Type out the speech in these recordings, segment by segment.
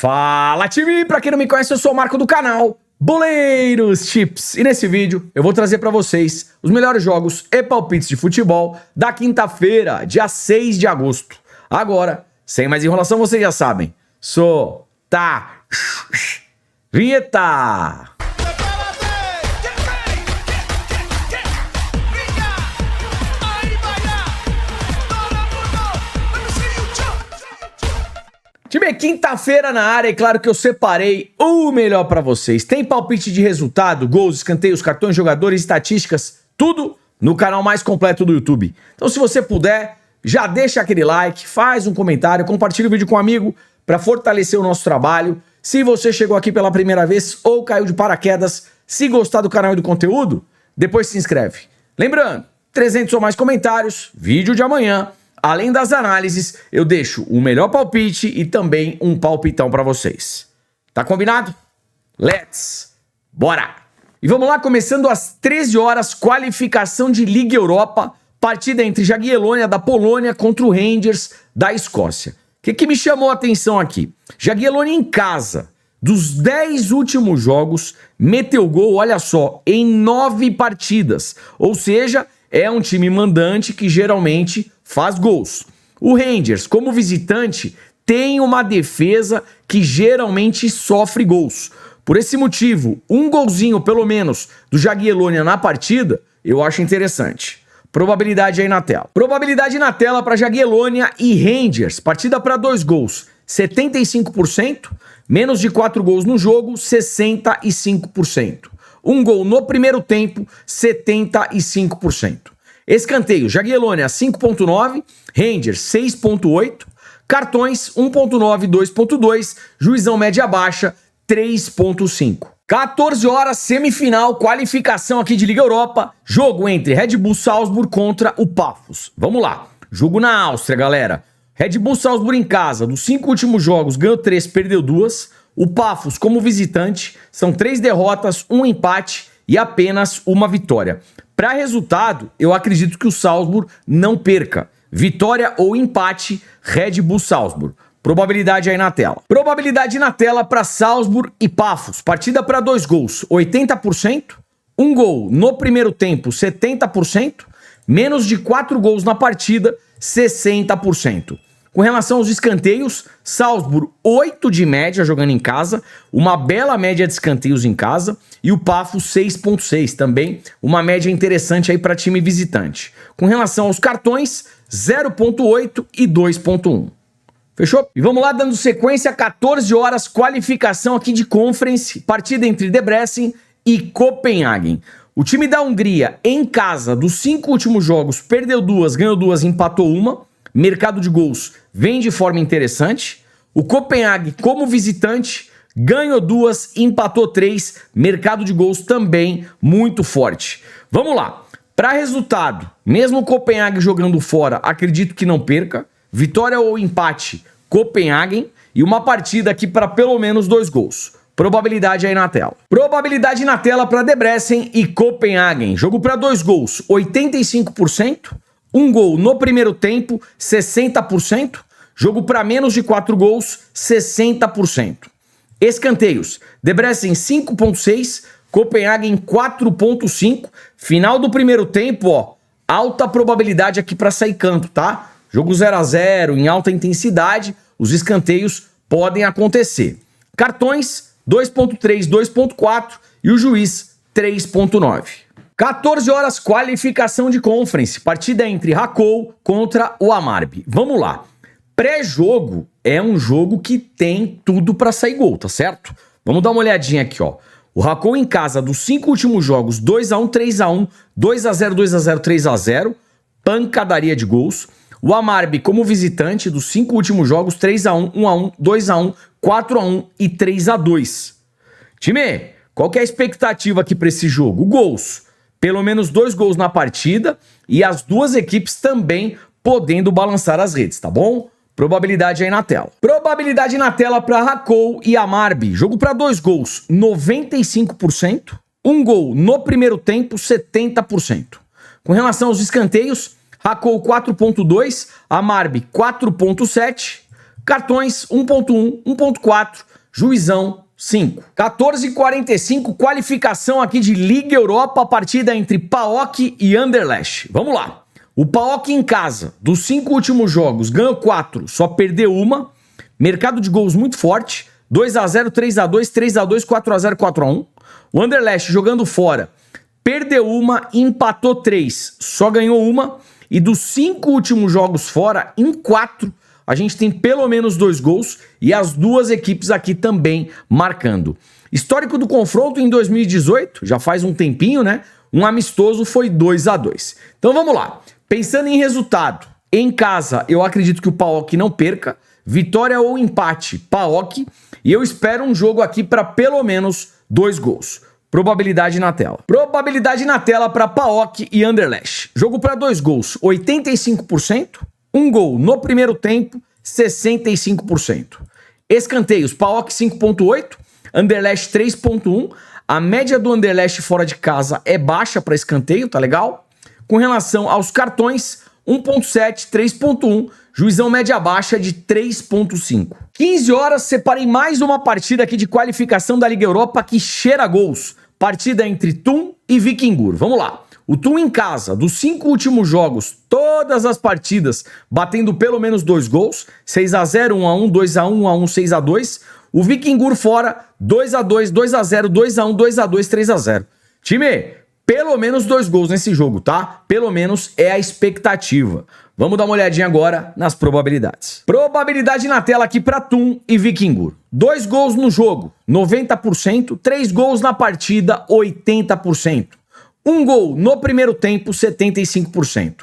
Fala, time! Pra quem não me conhece, eu sou o Marco do canal Boleiros Chips. E nesse vídeo eu vou trazer pra vocês os melhores jogos e palpites de futebol da quinta-feira, dia 6 de agosto. Agora, sem mais enrolação, vocês já sabem. Vinheta! Time, quinta-feira na área, e claro que eu separei o melhor pra vocês. Tem palpite de resultado, gols, escanteios, cartões, jogadores, estatísticas, tudo no canal mais completo do YouTube. Então, se você puder, já deixa aquele like, faz um comentário, compartilha o vídeo com um amigo pra fortalecer o nosso trabalho. Se você chegou aqui pela primeira vez ou caiu de paraquedas, se gostar do canal e do conteúdo, depois se inscreve. Lembrando, 300 ou mais comentários, vídeo de amanhã. Além das análises, eu deixo o melhor palpite e também um palpitão pra vocês. Tá combinado? Bora! E vamos lá, começando às 13 horas, qualificação de Liga Europa, partida entre Jagiellonia da Polônia contra o Rangers da Escócia. O que me chamou a atenção aqui? Jagiellonia em casa, dos 10 últimos jogos, meteu gol, olha só, em 9 partidas. Ou seja, é um time mandante que geralmente faz gols. O Rangers, como visitante, tem uma defesa que geralmente sofre gols. Por esse motivo, um golzinho pelo menos do Jagiellonia na partida, eu acho interessante. Probabilidade aí na tela. Probabilidade na tela para Jagiellonia e Rangers. Partida para 2 gols, 75%. Menos de 4 gols no jogo, 65%. Um gol no primeiro tempo, 75%. Escanteio, Jagiellonia 5.9, Rangers 6.8, cartões 1.9, 2.2, juizão média baixa 3.5. 14 horas, semifinal, qualificação aqui de Liga Europa, jogo entre Red Bull Salzburg contra o Pafos. Vamos lá, jogo na Áustria, galera. Red Bull Salzburg em casa, dos 5 últimos jogos, ganhou 3, perdeu 2. O Pafos, como visitante, são 3 derrotas, 1 empate e apenas 1 vitória. Para resultado, eu acredito que o Salzburg não perca. Vitória ou empate, Red Bull Salzburg. Probabilidade aí na tela. Probabilidade na tela para Salzburg e Pafos. Partida para 2 gols, 80%. Um gol no primeiro tempo, 70%. Menos de 4 gols na partida, 60%. Com relação aos escanteios, Salzburg 8 de média jogando em casa, uma bela média de escanteios em casa, e o Pafos 6.6, também uma média interessante aí para time visitante. Com relação aos cartões, 0.8 e 2.1. Fechou? E vamos lá, dando sequência, 14 horas, qualificação aqui de Conference, partida entre Debrecen e Copenhagen. O time da Hungria, em casa, dos 5 últimos jogos, perdeu 2, ganhou 2, empatou 1. Mercado de gols vem de forma interessante. O Copenhague, como visitante, ganhou 2, empatou 3. Mercado de gols também muito forte. Vamos lá. Para resultado, mesmo o Copenhague jogando fora, acredito que não perca. Vitória ou empate, Copenhagen. E uma partida aqui para pelo menos 2 gols. Probabilidade aí na tela. Probabilidade na tela para Debrecen e Copenhagen. Jogo para 2 gols, 85%. Um gol no primeiro tempo, 60%. Jogo para menos de 4 gols, 60%. Escanteios, Debrecen 5.6, Copenhagen 4.5. Final do primeiro tempo, ó, alta probabilidade aqui para sair canto, tá? Jogo 0 a 0 em alta intensidade, os escanteios podem acontecer. Cartões, 2.3, 2.4 e o juiz 3.9. 14 horas, qualificação de Conference, partida entre Rakow contra o Hamarby. Vamos lá. Pré-jogo é um jogo que tem tudo para sair gol, tá certo? Vamos dar uma olhadinha aqui, ó. O Rakow em casa, dos 5 últimos jogos, 2x1, 3x1, 2x0, 2x0, 3x0, pancadaria de gols. O Hamarby, como visitante, dos 5 últimos jogos, 3x1, 1x1, 2x1, 4x1 e 3x2. Time, qual que é a expectativa aqui para esse jogo? Gols. Pelo menos 2 gols na partida e as duas equipes também podendo balançar as redes, tá bom? Probabilidade aí na tela. Probabilidade na tela para Rakow e Hamarby. Jogo para 2 gols, 95%. Um gol no primeiro tempo, 70%. Com relação aos escanteios, Rakow 4.2, Hamarby 4.7. Cartões 1.1, 1.4, juizão 5. 14h45, qualificação aqui de Liga Europa, partida entre PAOK e Anderlecht. Vamos lá. O PAOK em casa, dos 5 últimos jogos, ganhou 4, só perdeu uma. Mercado de gols muito forte, 2x0, 3x2, 3x2, 4x0, 4x1. O Anderlecht jogando fora, perdeu uma, empatou 3, só ganhou uma. E dos 5 últimos jogos fora, em 4, a gente tem pelo menos 2 gols e as duas equipes aqui também marcando. Histórico do confronto em 2018, já faz um tempinho, né? Um amistoso foi 2x2. Então vamos lá. Pensando em resultado, em casa eu acredito que o PAOK não perca. Vitória ou empate, PAOK. E eu espero um jogo aqui para pelo menos 2 gols. Probabilidade na tela. Probabilidade na tela para PAOK e Anderlecht. Jogo para 2 gols, 85%. Um gol no primeiro tempo, 65%. Escanteios, PAOK 5.8, Anderlecht 3.1. A média do Anderlecht fora de casa é baixa para escanteio, tá legal? Com relação aos cartões, 1.7, 3.1, juizão média baixa de 3.5. 15 horas, separei mais uma partida aqui de qualificação da Liga Europa que cheira gols. Partida entre Thun e Vikingur. Vamos lá. O Thun em casa, dos 5 últimos jogos, todas as partidas batendo pelo menos 2 gols. 6x0, 1x1, 2x1, 1x1, 6x2. O Vikingur fora, 2x2, 2x0, 2x1, 2x2, 3x0. Time, pelo menos 2 gols nesse jogo, tá? Pelo menos é a expectativa. Vamos dar uma olhadinha agora nas probabilidades. Probabilidade na tela aqui para Thun e Vikingur. 2 gols no jogo, 90%. 3 gols na partida, 80%. Um gol no primeiro tempo, 75%.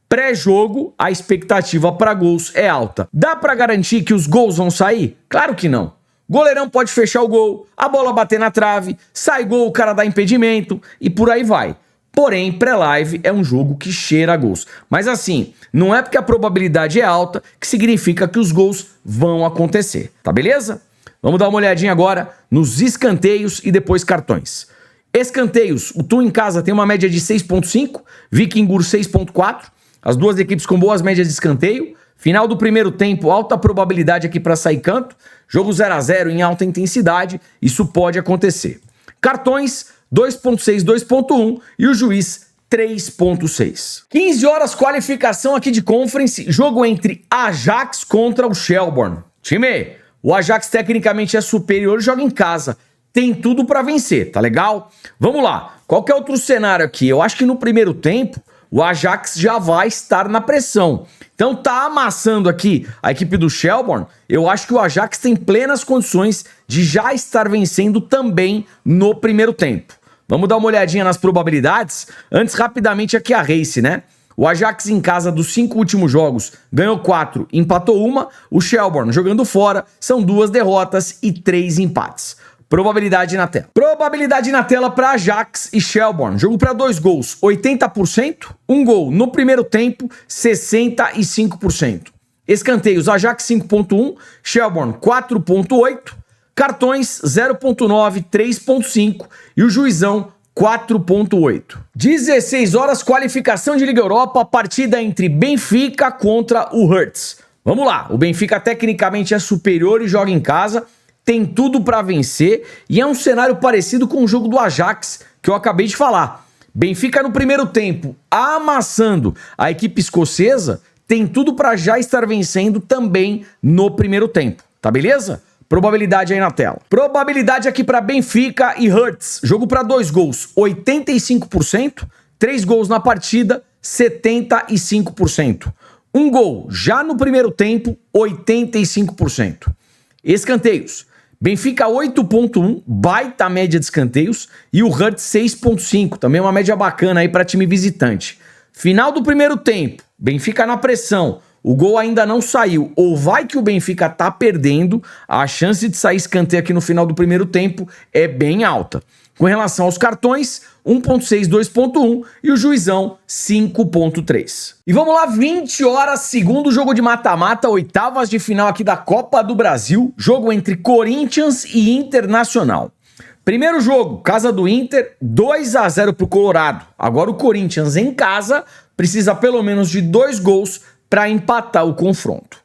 Pré-jogo, a expectativa para gols é alta. Dá para garantir que os gols vão sair? Claro que não. Goleirão pode fechar o gol, a bola bater na trave, sai gol, o cara dá impedimento e por aí vai. Porém, pré-live é um jogo que cheira a gols. Mas assim, não é porque a probabilidade é alta que significa que os gols vão acontecer, tá beleza? Vamos dar uma olhadinha agora nos escanteios e depois cartões. Escanteios, o Thun em casa tem uma média de 6.5, Vikingur 6.4, as duas equipes com boas médias de escanteio. Final do primeiro tempo, alta probabilidade aqui para sair canto, jogo 0x0 em alta intensidade, isso pode acontecer. Cartões, 2.6, 2.1 e o juiz 3.6. 15 horas, qualificação aqui de Conference, jogo entre Ajax contra o Shelbourne. Time, o Ajax tecnicamente é superior e joga em casa. Tem tudo para vencer, tá legal? Vamos lá. Qual que é outro cenário aqui? Eu acho que no primeiro tempo o Ajax já vai estar na pressão. Então tá amassando aqui a equipe do Shelbourne. Eu acho que o Ajax tem plenas condições de já estar vencendo também no primeiro tempo. Vamos dar uma olhadinha nas probabilidades? Antes, rapidamente aqui a race, né? O Ajax em casa dos 5 últimos jogos ganhou 4, empatou 1. O Shelbourne jogando fora são 2 derrotas e 3 empates. Probabilidade na tela. Probabilidade na tela para Ajax e Shelbourne. Jogo para 2 gols, 80%. Um gol no primeiro tempo, 65%. Escanteios, Ajax 5.1, Shelbourne 4.8. Cartões 0.9, 3.5 e o juizão 4.8. 16 horas, qualificação de Liga Europa, partida entre Benfica contra o Hertz. Vamos lá, o Benfica tecnicamente é superior e joga em casa. Tem tudo para vencer e é um cenário parecido com o jogo do Ajax que eu acabei de falar. Benfica no primeiro tempo amassando a equipe escocesa, tem tudo para já estar vencendo também no primeiro tempo, tá beleza? Probabilidade aí na tela. Probabilidade aqui para Benfica e Hertz. Jogo para 2 gols, 85%. 3 gols na partida, 75%. Um gol já no primeiro tempo, 85%. Escanteios. Benfica 8.1, baita média de escanteios, e o Hertz 6.5, também uma média bacana aí para time visitante. Final do primeiro tempo, Benfica na pressão, o gol ainda não saiu, ou vai que o Benfica tá perdendo, a chance de sair escanteio aqui no final do primeiro tempo é bem alta. Com relação aos cartões, 1.6, 2.1 e o juizão 5.3. E vamos lá, 20 horas, segundo jogo de mata-mata, oitavas de final aqui da Copa do Brasil, jogo entre Corinthians e Internacional. Primeiro jogo, casa do Inter, 2x0 pro Colorado. Agora o Corinthians em casa precisa pelo menos de 2 gols para empatar o confronto.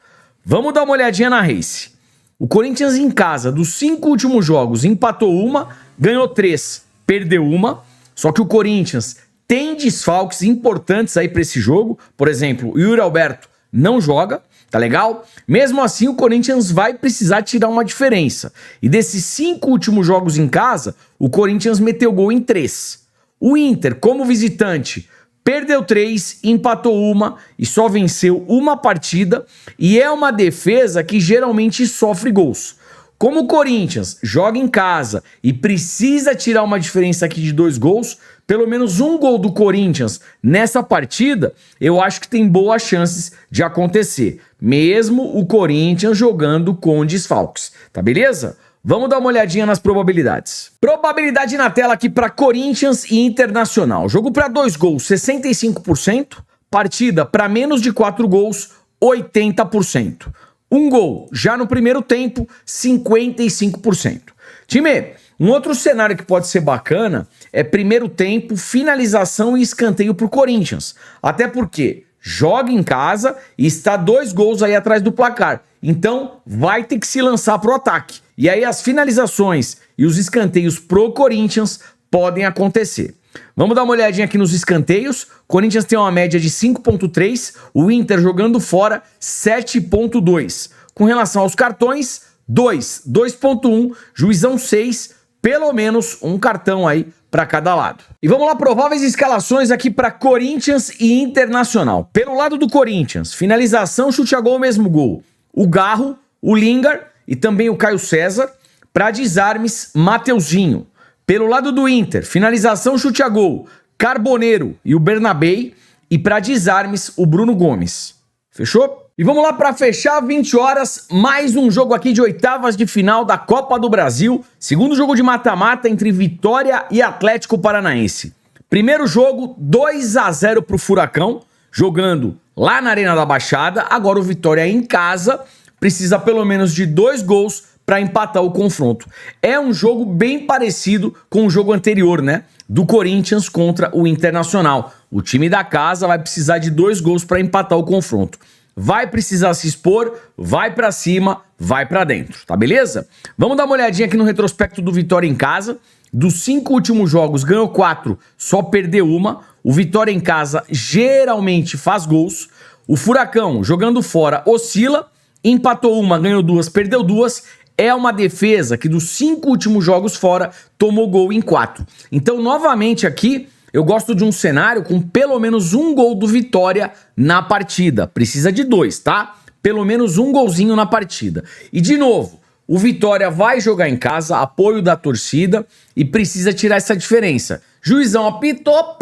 Vamos dar uma olhadinha na Race. O Corinthians em casa, dos 5 últimos jogos, empatou uma, ganhou 3, perdeu uma. Só que o Corinthians tem desfalques importantes aí para esse jogo. Por exemplo, o Yuri Alberto não joga, tá legal? Mesmo assim, o Corinthians vai precisar tirar uma diferença. E desses 5 últimos jogos em casa, o Corinthians meteu gol em 3. O Inter, como visitante, perdeu 3, empatou uma e só venceu uma partida. E é uma defesa que geralmente sofre gols. Como o Corinthians joga em casa e precisa tirar uma diferença aqui de 2 gols, pelo menos um gol do Corinthians nessa partida, eu acho que tem boas chances de acontecer. Mesmo o Corinthians jogando com desfalques. Tá beleza? Vamos dar uma olhadinha nas probabilidades. Probabilidade na tela aqui para Corinthians e Internacional. Jogo para 2 gols, 65%. Partida para menos de 4 gols, 80%. Um gol já no primeiro tempo, 55%. Time, um outro cenário que pode ser bacana é primeiro tempo, finalização e escanteio para o Corinthians. Até porque joga em casa e está 2 gols aí atrás do placar. Então vai ter que se lançar para o ataque. E aí as finalizações e os escanteios pro Corinthians podem acontecer. Vamos dar uma olhadinha aqui nos escanteios. Corinthians tem uma média de 5.3, o Inter jogando fora 7.2. Com relação aos cartões, 2.1, juizão 6, pelo menos um cartão aí para cada lado. E vamos lá, prováveis escalações aqui para Corinthians e Internacional. Pelo lado do Corinthians, finalização, chute a gol, mesmo gol. O Garro, o Lingard e também o Caio César. Para desarmes, Mateuzinho. Pelo lado do Inter, finalização, chute a gol, Carboneiro e o Bernabei. E para desarmes, o Bruno Gomes. Fechou? E vamos lá para fechar, 20 horas, mais um jogo aqui de oitavas de final da Copa do Brasil. Segundo jogo de mata-mata entre Vitória e Atlético Paranaense. Primeiro jogo, 2-0 pro Furacão, jogando lá na Arena da Baixada. Agora o Vitória em casa precisa pelo menos de 2 gols para empatar o confronto. É um jogo bem parecido com o jogo anterior, né? Do Corinthians contra o Internacional. O time da casa vai precisar de 2 gols para empatar o confronto. Vai precisar se expor, vai para cima, vai para dentro, tá beleza? Vamos dar uma olhadinha aqui no retrospecto do Vitória em casa. Dos 5 últimos jogos, ganhou 4, só perdeu uma. O Vitória em casa geralmente faz gols. O Furacão, jogando fora, oscila. Empatou uma, ganhou 2, perdeu 2. É uma defesa que dos 5 últimos jogos fora tomou gol em 4. Então, novamente aqui, eu gosto de um cenário com pelo menos um gol do Vitória na partida. Precisa de 2, tá? Pelo menos um golzinho na partida. E de novo, o Vitória vai jogar em casa, apoio da torcida e precisa tirar essa diferença. Juizão apitou,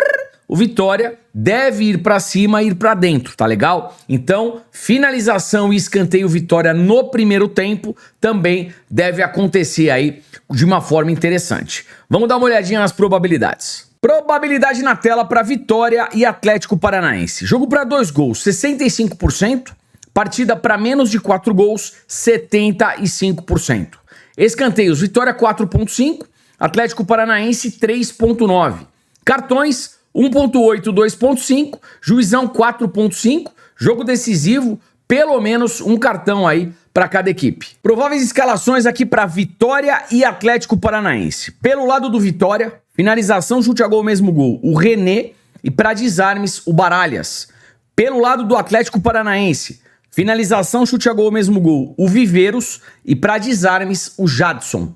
o Vitória deve ir para cima e ir para dentro, tá legal? Então, finalização e escanteio Vitória no primeiro tempo também deve acontecer aí de uma forma interessante. Vamos dar uma olhadinha nas probabilidades. Probabilidade na tela para Vitória e Atlético Paranaense. Jogo para 2 gols, 65%. Partida para menos de 4 gols, 75%. Escanteios, Vitória 4.5, Atlético Paranaense 3.9. Cartões, 1.8, 2.5, juizão 4.5, jogo decisivo, pelo menos um cartão aí para cada equipe. Prováveis escalações aqui para Vitória e Atlético Paranaense. Pelo lado do Vitória, finalização, chute a gol, mesmo gol, o René, e para desarmes, o Baralhas. Pelo lado do Atlético Paranaense, finalização, chute a gol, mesmo gol, o Viveiros, e para desarmes, o Jadson.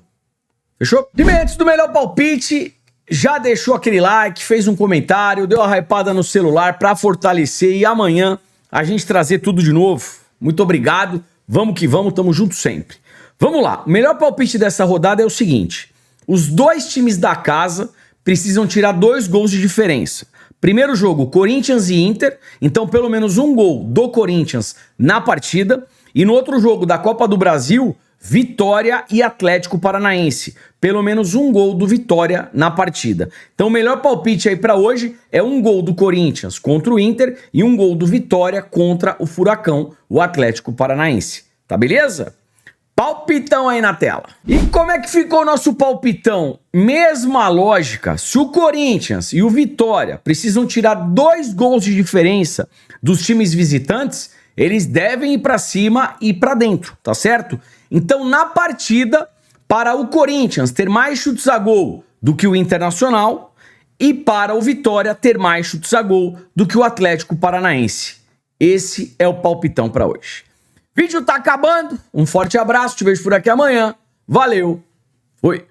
Fechou? Antes do melhor palpite, já deixou aquele like, fez um comentário, deu uma hypada no celular para fortalecer e amanhã a gente trazer tudo de novo. Muito obrigado, vamos que vamos, tamo junto sempre. Vamos lá, o melhor palpite dessa rodada é o seguinte: os 2 times da casa precisam tirar 2 gols de diferença. Primeiro jogo, Corinthians e Inter, então pelo menos um gol do Corinthians na partida. E no outro jogo da Copa do Brasil, Vitória e Atlético Paranaense. Pelo menos um gol do Vitória na partida. Então o melhor palpite aí para hoje é um gol do Corinthians contra o Inter e um gol do Vitória contra o Furacão, o Atlético Paranaense. Tá beleza? Palpitão aí na tela. E como é que ficou o nosso palpitão? Mesma lógica, se o Corinthians e o Vitória precisam tirar 2 gols de diferença dos times visitantes, eles devem ir para cima e para dentro, tá certo? Então, na partida, para o Corinthians ter mais chutes a gol do que o Internacional e para o Vitória ter mais chutes a gol do que o Atlético Paranaense. Esse é o palpitão para hoje. Vídeo tá acabando. Um forte abraço, te vejo por aqui amanhã. Valeu, fui!